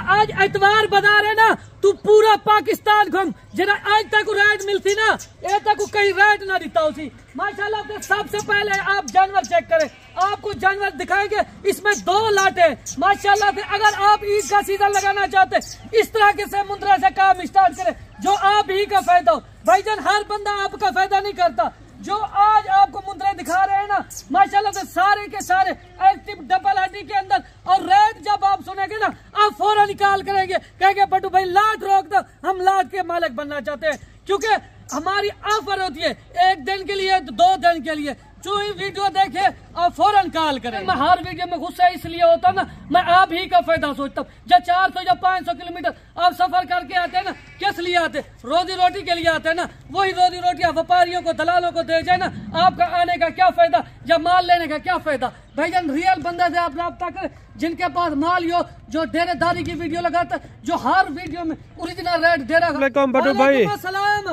आज एतवार बाजार है ना, तू पूरा पाकिस्तान घूम जना आज तक रेट मिलती ना, ये तक कहीं रेट ना दिता उसी। माशाल्लाह से सबसे पहले आप जानवर चेक करें, आपको जानवर दिखाएंगे। इसमें 2 लाटे माशाल्लाह से। अगर आप ईद का सीजन लगाना चाहते इस तरह के से मुंद्रा से काम स्टार्ट करें जो आप ही का फायदा हो। भाईजान हर बंदा आपका फायदा नहीं करता। जो आज आपको मुंद्रे दिखा रहे हैं ना माशाल्लाह से सारे के सारे एक्टिव डबल हड्डी के अंदर। और रेट जब आप सुनेंगे ना आप फौरन निकाल करेंगे, कहेंगे बटू भाई लाट रोक दो, हम लाट के मालिक बनना चाहते हैं। क्योंकि हमारी ऑफर होती है 1 दिन के लिए 2 दिन के लिए। जो ही वीडियो देखे और फौरन कॉल करें। मैं हर वीडियो में गुस्सा इसलिए होता ना, मैं आप ही का फायदा सोचता हूँ। जब 400 या 500 किलोमीटर आप सफर करके आते हैं ना, किस लिए आते? रोजी रोटी के लिए आते हैं ना। वही रोजी रोटी व्यापारियों को दलालों को दे जाए ना, आपका आने का क्या फायदा या माल लेने का क्या फायदा? भाईजान रियल बंदे से आप रब्ता करें जिनके पास माल हो, जो डेरेदारी की वीडियो लगाता है, जो हर वीडियो में ओरिजिनल रेट दे रहा। सलाम।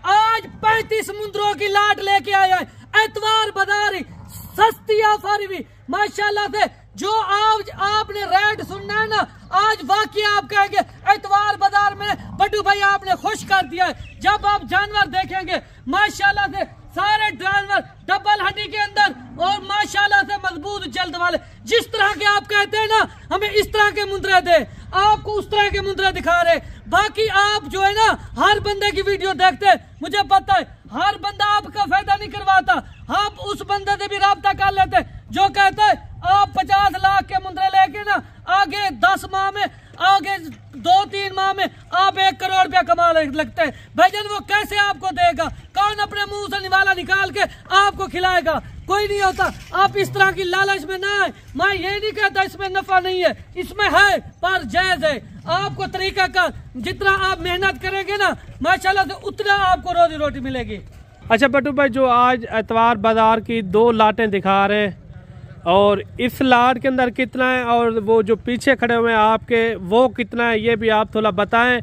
आज 35 मुंद्रों की लाट लेके आया है एतवार बाजार, सस्ती ऑफर भी माशाल्लाह से। जो आज आपने रेट सुनना है ना, आज वाकई आप कहेंगे एतवार बाजार में बटू भाई आपने खुश कर दिया है। जब आप जानवर देखेंगे माशाल्लाह से सारे जानवर डबल हड्डी के अंदर और माशाल्लाह से मजबूत जल्द वाले। जिस तरह के आप कहते हैं ना हमें इस तरह के मुंद्रे दे, आपको उस तरह के मुंद्रे दिखा रहे। बाकी आप जो है ना हर बंदे की वीडियो देखते हैं, मुझे पता है हर बंदा आपका फायदा नहीं करवाता। आप उस बंदे से भी रब्ता कर लेते जो कहते हैं आप 50 लाख के मुंद्रे लेके ना आगे 10 माह में, आगे 2-3 माह में आप 1 करोड़ रुपया कमा लगते हैं। भाईजान वो कैसे आपको देगा? कौन अपने मुंह से निवाला निकाल के आपको खिलाएगा? कोई नहीं होता। आप इस तरह की लालच में ना आए। मैं ये नहीं कहता इसमें नफा नहीं है, इसमें है पर जायज है। आपको तरीका का जितना आप मेहनत करेंगे ना माशाल्लाह से उतना आपको रोजी रोटी मिलेगी। अच्छा बटू भाई, जो आज एतवार बाजार की 2 लाटें दिखा रहे हैं और इस लाट के अंदर कितना है और वो जो पीछे खड़े हुए हैं आपके वो कितना है, ये भी आप थोड़ा बताएं।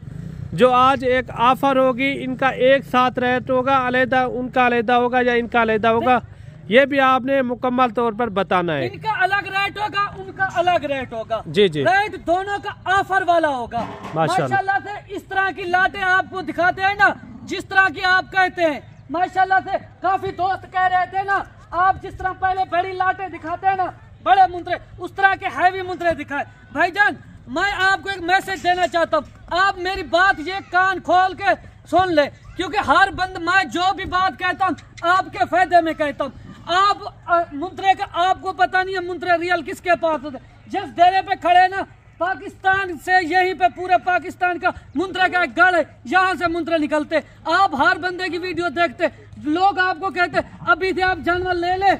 जो आज एक ऑफर होगी इनका एक साथ रेट होगा, अलग उनका अलग होगा या इनका अलग होगा, ये भी आपने मुकम्मल तौर पर बताना है। इनका अलग रेट होगा, उनका अलग रेट होगा। जी जी, रेट दोनों का ऑफर वाला होगा माशाल्लाह से। इस तरह की लाटें आपको दिखाते हैं ना, जिस तरह की आप कहते हैं माशाल्लाह से। काफी दोस्त कह रहे थे ना आप जिस तरह पहले बड़ी लाटें दिखाते हैं ना बड़े मुंद्रे, उस तरह के हैवी मुंद्रे दिखाए। भाईजान मैं आपको एक मैसेज देना चाहता हूँ, आप मेरी बात ये कान खोल के सुन ले। क्योंकि हर बंद मैं जो भी बात कहता हूँ आपके फायदे में कहता हूँ। आप मुंद्रे का आपको पता नहीं है मुंद्रे रियल किसके पास होते। जिस डेरे पे खड़े ना पाकिस्तान से यहीं पे पूरे पाकिस्तान का मुंद्रे का एक गढ़ है, यहाँ से मुंद्रे निकलते। आप हर बंदे की वीडियो देखते, लोग आपको कहते अभी से आप जानवर ले ले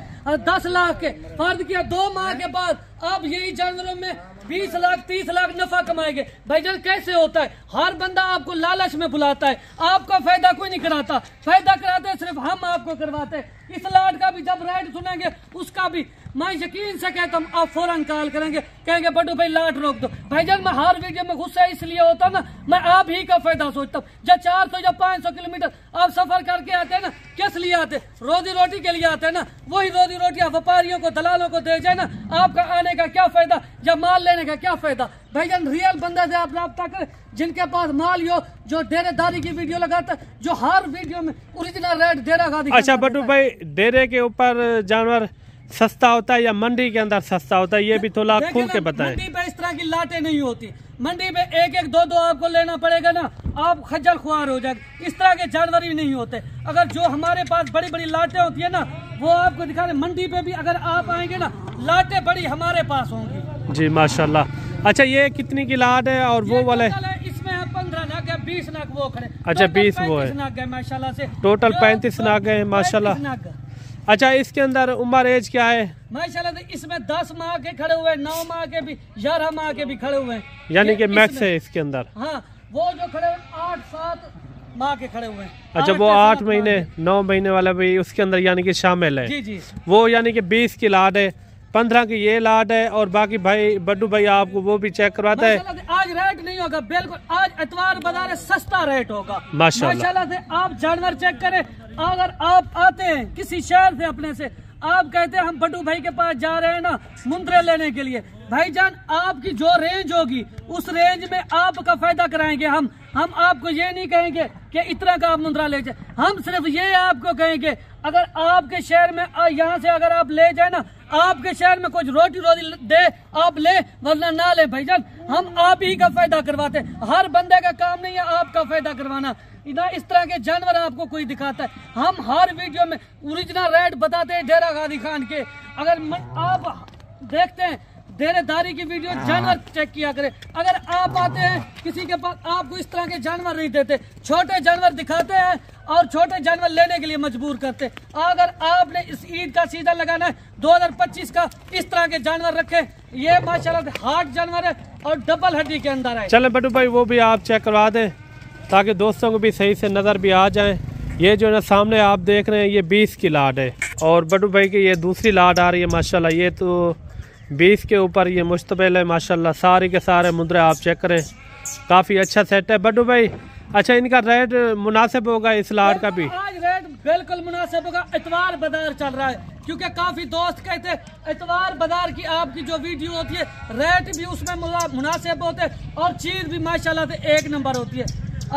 10 लाख के, फर्ज किया 2 माह के बाद आप यही जानवरों में 20 लाख 30 लाख नफा कमाएंगे। भाईजान कैसे होता है? हर बंदा आपको लालच में बुलाता है, आपका फायदा कोई नहीं कराता। फायदा कराते सिर्फ हम आपको करवाते हैं। इस लाट का भी जब रेट सुनेंगे उसका भी मैं यकीन से कहता हूँ आप फौरन कॉल करेंगे, कहेंगे बटू भाई लाट रोक दो। भाईजान मैं हर वीडियो में गुस्सा इसलिए होता ना, मैं आप ही का फायदा सोचता हूँ। जब 400 या 500 किलोमीटर आप सफर करके आते हैं ना, किस लिए आते? रोजी रोटी के लिए आते हैं ना। वही रोजी रोटी व्यापारियों को दलालों को दे जाए ना, आपका आने का क्या फायदा या माल लेने का क्या फायदा? भाईजान रियल बंदे से आप रब्ता करें जिनके पास माल हो, जो डेरेदारी की वीडियो लगाता है, जो हर वीडियो में ओरिजिनल रेट दे रहा। अच्छा बटू भाई, डेरे के ऊपर जानवर सस्ता होता है या मंडी के अंदर सस्ता होता है, ये भी थोड़ा खुल के बताएं। मंडी पे इस तरह की लाटें नहीं होती। मंडी पे 1-1, 2-2 आपको लेना पड़ेगा ना, आप खज्जल खुआर हो जाएंगे। इस तरह के जानवर ही नहीं होते। अगर जो हमारे पास बड़ी बड़ी लाटें होती है ना वो आपको दिखा रहे। मंडी पे भी अगर आप आएंगे ना लाटें बड़ी हमारे पास होंगी। जी माशाल्लाह। अच्छा ये कितनी की लाट है और वो वाले? इसमें 15 नाग है, 20 नाग वो खड़े। अच्छा 20 वो है, नाग है माशाल्लाह से। टोटल 35 नाग है माशाल्लाह। अच्छा इसके अंदर उम्र एज क्या है? माशाल्लाह से इसमें 10 माह के खड़े हुए, 9 माह के भी, 11 माह के भी खड़े हुए हैं। यानी कि मैक्स है इसके अंदर। हाँ वो जो खड़े 8-7 माह के खड़े हुए हैं। अच्छा वो 8 महीने 9 महीने वाला भी उसके अंदर यानी कि शामिल है। जी जी, वो यानी कि 20 की लाट है, 15 की ये लाट है और बाकी भाई बड्डू भाई आपको वो भी चेक करवाता है। आज रेट नहीं होगा बिल्कुल, आज एतवार बाजार सस्ता रेट होगा माशाल्लाह से। आप जानवर चेक करें। अगर आप आते हैं किसी शहर से अपने से, आप कहते हैं हम बटू भाई के पास जा रहे हैं ना मुंद्रे लेने के लिए, भाईजान आपकी जो रेंज होगी उस रेंज में आपका फायदा कराएंगे हम आपको ये नहीं कहेंगे कि इतना का आप मुंद्रा ले जाए। हम सिर्फ ये आपको कहेंगे अगर आपके शहर में यहाँ से अगर आप ले जाए ना, आपके शहर में कुछ रोटी दे आप ले, वरना ना ले भाईजान। हम आप ही का फायदा करवाते हैं, हर बंदे का काम नहीं है आपका फायदा करवाना। ना इस तरह के जानवर आपको कोई दिखाता है। हम हर वीडियो में ओरिजिनल रेट बताते हैं डेरा गाजी खान के। अगर आप देखते हैं डेरेदारी की वीडियो, जानवर चेक किया करें। अगर आप आते हैं किसी के पास, आपको इस तरह के जानवर नहीं देते, छोटे जानवर दिखाते हैं और छोटे जानवर लेने के लिए मजबूर करते। अगर आपने इस ईद का सीजन लगाना है 2025 का, इस तरह के जानवर रखे। ये माशाल्लाह हार्ड जानवर है और डबल हड्डी के अंदर है। चले बटू भाई वो भी आप चेक करवा दें ताकि दोस्तों को भी सही से नज़र भी आ जाए। ये जो है सामने आप देख रहे हैं ये 20 की लाट है और बटू भाई की ये दूसरी लाट आ रही है माशाल्लाह। ये तो 20 के ऊपर ये मुश्तबिल है माशाल्लाह। सारे के सारे मुद्रे आप चेक करें, काफ़ी अच्छा सेट है बटू भाई। अच्छा इनका रेट मुनासिब होगा इस लाट का भी? आज रेट बिल्कुल मुनासिब होगा। इतवार बाजार चल रहा है क्योंकि काफी दोस्त कहते हैं इतवार बाजार की आपकी जो वीडियो होती है रेट भी उसमें मुनासिब होते हैं और चीज भी माशाल्लाह से एक नंबर होती है।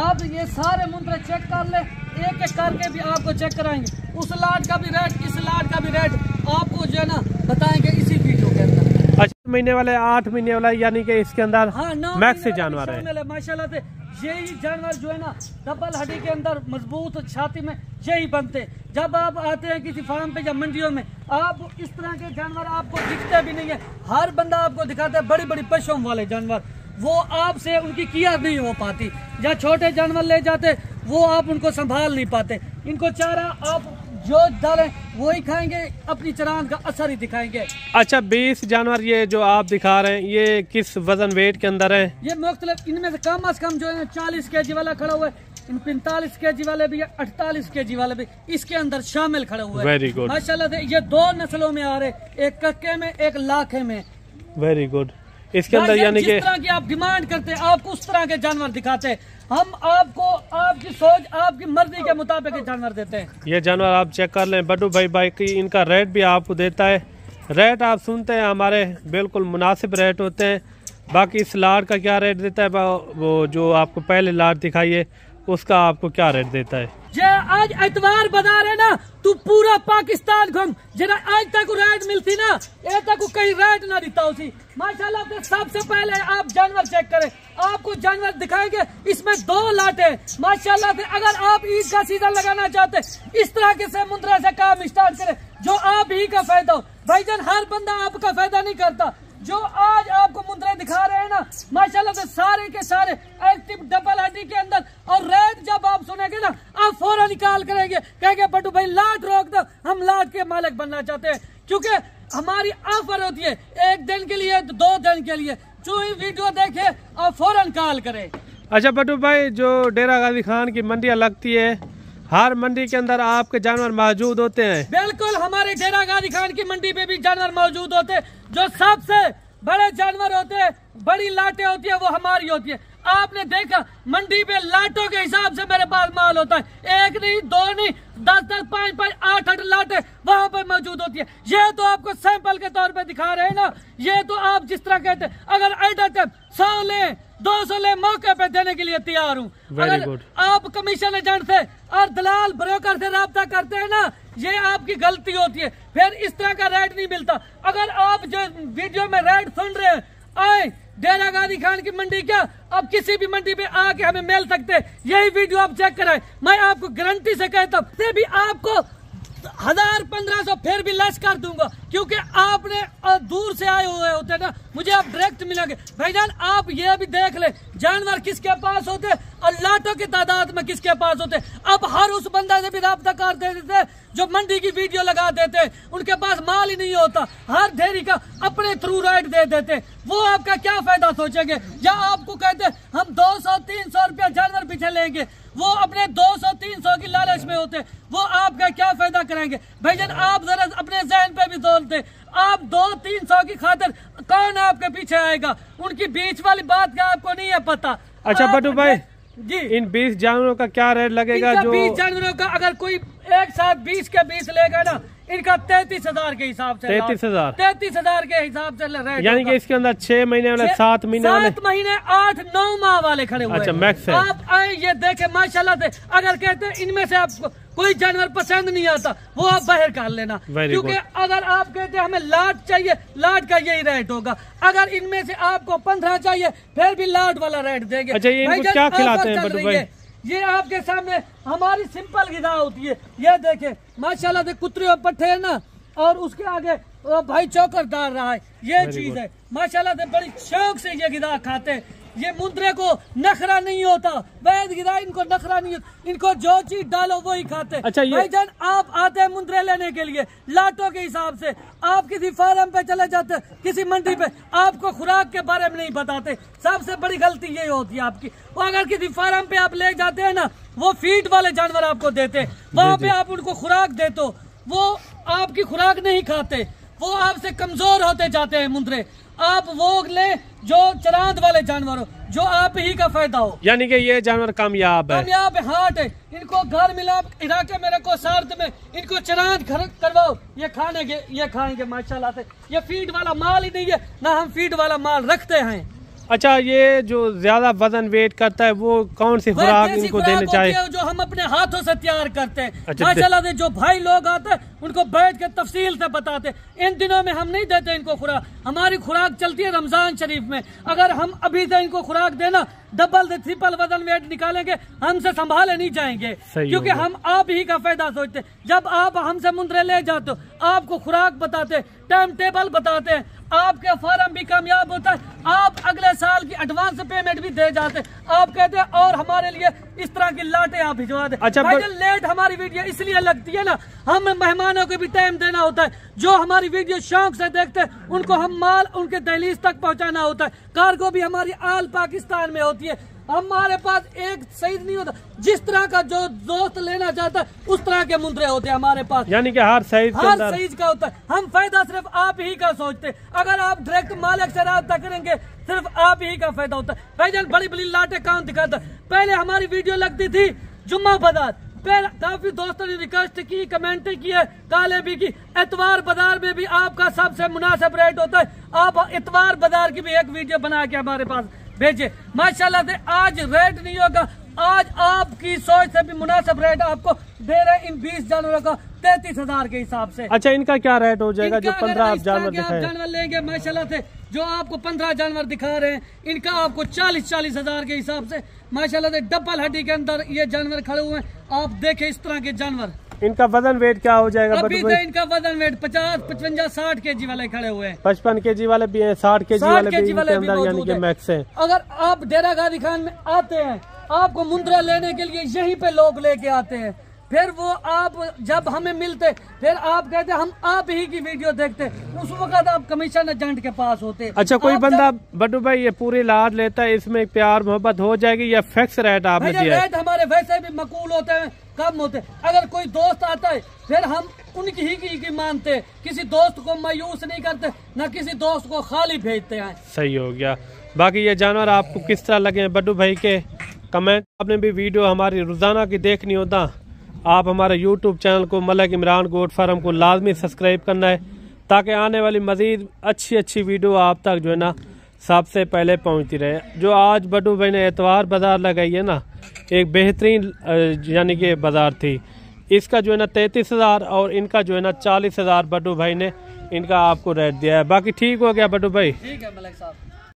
आप ये सारे मुद्रे चेक कर ले, एक एक करके भी आपको चेक कराएंगे। उस लाट का भी रेट, इस लाट का भी रेट आपको जो है ना बताएंगे इसी वीडियो के अंदर। 8 महीने वाले 8 महीने वाला यानी कि इसके अंदर हाँ, मैक्स जानवर है माशाल्लाह से। यही जानवर जो है ना डबल हड्डी के अंदर मजबूत छाती में यही बनते। जब आप आते हैं किसी फार्म पे या मंडियों में, आप इस तरह के जानवर आपको दिखते भी नहीं है। हर बंदा आपको दिखाता है बड़ी बड़ी पशुओं वाले जानवर, वो आपसे उनकी केयर नहीं हो पाती। या छोटे जानवर ले जाते वो आप उनको संभाल नहीं पाते। इनको चारा आप जो डालें वही खाएंगे, अपनी चरान का असर ही दिखाएंगे। अच्छा 20 जानवर ये जो आप दिखा रहे हैं ये किस वजन वेट के अंदर है? ये मुख्तलिफ, इनमें से कम से कम जो है 40 kg वाला खड़ा हुआ है, इन 45 kg वाले भी, 48 kg वाले भी इसके अंदर शामिल खड़े हुए हैं। वेरी गुड माशाल्लाह से। ये 2 नस्लों में आ रहे, एक कक्के में एक लाखे में। Very good. इसके अंदर यानी कि जिस तरह की आप डिमांड करते हैं आपको उस तरह के जानवर दिखाते हैं। हम आपको आपकी सोच, आपकी मर्जी के मुताबिक जानवर देते हैं। ये जानवर आप चेक कर लें बड्डू भाई की इनका रेट भी आपको देता है। रेट आप सुनते हैं हमारे बिल्कुल मुनासिब रेट होते हैं। बाकी इस लाट का क्या रेट देता है, वो जो आपको पहले लाट दिखाइए उसका आपको क्या रेट देता है? जे आज एतवार बाजार है ना, तू पूरा पाकिस्तान घूम, जना आज तक रेट मिलती ना ये तक कहीं रेट ना दिता उसी। माशाल्लाह से सबसे पहले आप जानवर चेक करें, आपको जानवर दिखाएंगे। इसमें 2 लाटे माशाल्लाह से। अगर आप ईद का सीजन लगाना चाहते इस तरह के से मुद्रा से काम स्टार्ट करें जो आप ही का फायदा हो। भाईजान हर बंदा आपका फायदा नहीं करता। जो आज आपको मुद्रा दिखा रहे हैं ना माशाल्लाह से सारे के सारे एक्टिव डबल हड्डी के अंदर। और रेट जब आप सुनेंगे ना आप फौरन निकाल करेंगे, कहेंगे बटू भाई लाट रोक दो, हम लाट के मालिक बनना चाहते हैं। क्योंकि हमारी ऑफर होती है 1 दिन के लिए, 2 दिन के लिए। जो ही वीडियो देखे आप फौरन कॉल करें। अच्छा बटू भाई जो डेरा गाजी खान की मंडियाँ लगती है, हर मंडी के अंदर आपके जानवर मौजूद होते हैं? बिल्कुल, हमारे डेरा गाजी खान की मंडी पे भी जानवर मौजूद होते हैं। जो सबसे बड़े जानवर होते हैं, बड़ी लाटें होती है, वो हमारी होती है। आपने देखा मंडी पे लाटों के हिसाब से मेरे पास माल होता है। 1 नहीं, 2 नहीं, 10, 5, 8 लाटें वहाँ पर मौजूद होती है। ये तो आपको सैंपल के तौर पे दिखा रहे हैं ना। ये तो आप जिस तरह कहते हैं, अगर एट 100 ले 200 ले, मौके पे देने के लिए तैयार हूँ। अगर आप कमीशन एजेंट से और दलाल ब्रोकर से रब्ता करते हैं ना, ये आपकी गलती होती है। फिर इस तरह का रेट नहीं मिलता। अगर आप जो वीडियो में रेट सुन रहे हैं, आए डेरा गाजी खान की मंडी क्या अब किसी भी मंडी पे आके हमें मिल सकते हैं। यही वीडियो आप चेक कराएं, मैं आपको गारंटी से कहता हूँ भी आपको 1000-1500 फिर भी लेस कर दूंगा। क्योंकि आपने दूर से आए हुए होते ना, मुझे आप डायरेक्ट मिलोगे। भाईजान आप ये भी देख ले जानवर किसके पास होते और लाटों की तादाद में किसके पास होते। अब हर उस बंदा से भी राब्ता कर देते जो मंडी की वीडियो लगा देते, उनके पास माल ही नहीं होता, हर ढेरी का अपने थ्रू राइट दे देते। वो आपका क्या फायदा सोचेंगे? या आपको कहते हम 200-300 रुपया जानवर पीछे लेंगे, वो अपने 200-300 की लालच में होते, वो आपका क्या फायदा करेंगे? भाईजान आप जरा अपने जहन पे भी जोर दे। आप 200-300 की खातिर कौन आपके पीछे आएगा? उनकी बीच वाली बात का आपको नहीं है पता। अच्छा बटू भाई जी, इन 20 जानवरों का क्या रेट लगेगा? जो 20 जानवरों का अगर कोई एक साथ 20 के 20 लेगा ना, इनका 33,000 के हिसाब से 33,000 33,000 के हिसाब से रेट, यानी कि इसके अंदर 6 महीने वाले 7 महीने वाले 7 महीने 8-9 माह वाले खड़े हुए। अच्छा, मैक्स है। आप आए ये देखे माशाल्लाह से, अगर कहते हैं इनमें से आपको कोई जानवर पसंद नहीं आता वो आप बाहर कर लेना, क्योंकि अगर आप कहते हैं हमें लाट चाहिए, लाट का यही रेट होगा। अगर इनमें से आपको 15 चाहिए फिर भी लाट वाला रेट देंगे। अच्छा, ये इनको क्या खिलाते हैं बड्डू भाई? ये आपके सामने हमारी सिंपल गिदा होती है, ये देखे माशाल्लाह से कुतरे और पट्टे है ना, और उसके आगे भाई चौकर डाल रहा है, ये चीज है माशाल्लाह से, बड़ी शौक से ये गिदा खाते हैं। ये मुंद्रे को नखरा नहीं होता, वैद गिदा इनको नखरा नहीं होता, इनको जो चीज डालो वही खाते हैं। अच्छा, भाईजान आप आते हैं मुंद्रे लेने के लिए लाटों के हिसाब से, आप किसी फार्म पे चले जाते हैं, किसी मंडी पे, आपको खुराक के बारे में नहीं बताते। सबसे बड़ी गलती यही होती है आपकी। वो अगर किसी फार्म पे आप ले जाते हैं ना, वो फीड वाले जानवर आपको देते, वहाँ पे आप उनको खुराक देते, वो आपकी खुराक नहीं खाते, वो आपसे कमजोर होते जाते हैं मुंद्रे। आप वो ले जो चरांद वाले जानवर हो, जो आप ही का फायदा हो। यानी कि ये जानवर कामयाब है, कामयाब है, हाट है। इनको घर मिला इलाके में रखो, सार्थ में इनको चरांद करवाओ, ये खानेंगे, ये खाएंगे माशाल्लाह से। ये फीड वाला माल ही नहीं है, ना हम फीड वाला माल रखते हैं। अच्छा, ये जो ज्यादा वजन वेट करता है वो कौन सी खुराक इनको देनी चाहिए? जो हम अपने हाथों से तैयार करते हैं। अच्छा, माशाल्लाह से जो भाई लोग आते हैं उनको बैठ के तफसील से बताते हैं। इन दिनों में हम नहीं देते इनको खुराक, हमारी खुराक चलती है रमजान शरीफ में। अगर हम अभी से इनको खुराक देना, डबल से ट्रिपल वजन वेट निकालेंगे, हमसे संभाले नहीं जाएंगे, क्योंकि हम आप ही का फायदा सोचते। जब आप हमसे मुंद्रे ले जाते हो, आपको खुराक बताते, टाइम टेबल बताते हैं, आपके फार्म भी कामयाब होता है, आप अगले साल की एडवांस पेमेंट भी दे जाते। आप कहते हैं और हमारे लिए इस तरह की लाटें आप भिजवा दे। अच्छा, लेट हमारी वीडियो इसलिए लगती है ना, हम मेहमानों को भी टाइम देना होता है। जो हमारी वीडियो शौक से देखते हैं उनको हम माल उनके दहलीज तक पहुंचाना होता है। कार्गो भी हमारी आल पाकिस्तान में होती है। हमारे पास एक साइज नहीं होता, जिस तरह का जो दोस्त लेना चाहता है उस तरह के मुंद्रे होते हैं हमारे पास, यानी कि हर साइज का होता है। हम फायदा सिर्फ आप ही का सोचते, अगर आप डायरेक्ट मालिक से राब्ता करेंगे सिर्फ आप ही का फायदा होता है। भाईजान बड़ी बड़ी लाटें कौन दिखाता? पहले हमारी वीडियो लगती थी जुम्मा बाजार, फिर काफी दोस्तों ने रिक्वेस्ट की, कमेंट किए, काले भी की। एतवार बाजार में भी आपका सबसे मुनासिब रेट होता है, आप एतवार बाजार की भी एक वीडियो बना के हमारे पास भेजे। माशाल्लाह से आज रेट नहीं होगा, आज आपकी सोच से भी मुनासिब रेट आपको दे रहे इन 20 जानवरों का 33,000 के हिसाब से। अच्छा, इनका क्या रेट हो जाएगा जो 15 जानवर लेंगे माशाल्लाह से? जो आपको 15 जानवर दिखा रहे हैं, इनका आपको 40-40 हजार के हिसाब से माशाल्लाह से डबल हड्डी के अंदर ये जानवर खड़े हुए हैं। आप देखें इस तरह के जानवर। इनका वजन वेट क्या हो जाएगा? अभी तो इनका वजन वेट 50, 55, 60 केजी वाले खड़े हुए हैं। 55 केजी वाले भी हैं, 60 केजी वाले भी अंदर, यानी कि मैक्स है। अगर आप डेरा गाजी खान में आते हैं, आपको मुंद्रा लेने के लिए यहीं पे लोग लेके आते हैं, फिर वो आप जब हमें मिलते फिर आप कहते हम आप ही की वीडियो देखते, उस वक्त आप कमीशन एजेंट के पास होते। अच्छा, कोई बंदा बड्डू भाई ये पूरी लाट लेता है, इसमें प्यार मोहब्बत हो जाएगी या फिक्स रेट आपने दिया? रेट हमारे वैसे भी मकबूल होते हैं, कम होते। अगर कोई दोस्त आता है फिर हम उनकी ही की मानते, किसी दोस्त को मायूस नहीं करते, न किसी दोस्त को खाली भेजते हैं। सही हो गया। बाकी ये जानवर आपको किस तरह लगे बड्डू भाई के कमेंट। आपने भी वीडियो हमारी रोजाना की देखनी होता, आप हमारे YouTube चैनल को मलिक इमरान गोट फार्म को लाजमी सब्सक्राइब करना है, ताकि आने वाली मजीद अच्छी वीडियो आप तक जो है ना सबसे पहले पहुंचती रहे। जो आज बड्डू भाई ने एतवार बाजार लगाई है ना, एक बेहतरीन यानी कि बाजार थी। इसका जो है ना 33,000 और इनका जो है ना 40,000 बड्डू भाई ने इनका आपको रेट दिया है। बाकी ठीक हो गया बड्डू भाई? ठीक है मलिक साहब।